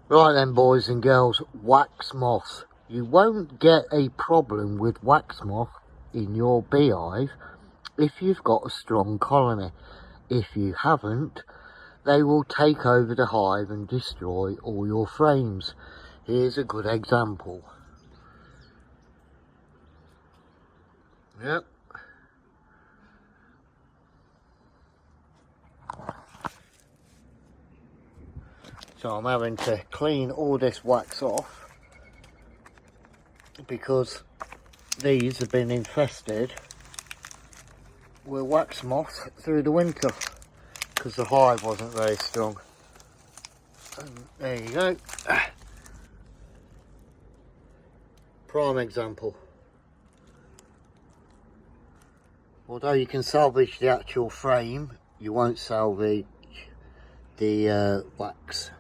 Right then, boys and girls, wax moth. You won't get a problem with wax moth in your beehive if you've got a strong colony. If you haven't, they will take over the hive and destroy all your frames. Here's a good example. Yep. So I'm having to clean all this wax off because these have been infested with wax moth through the winter because the hive wasn't very strong. And there you go. Prime example. Although you can salvage the actual frame, you won't salvage the wax.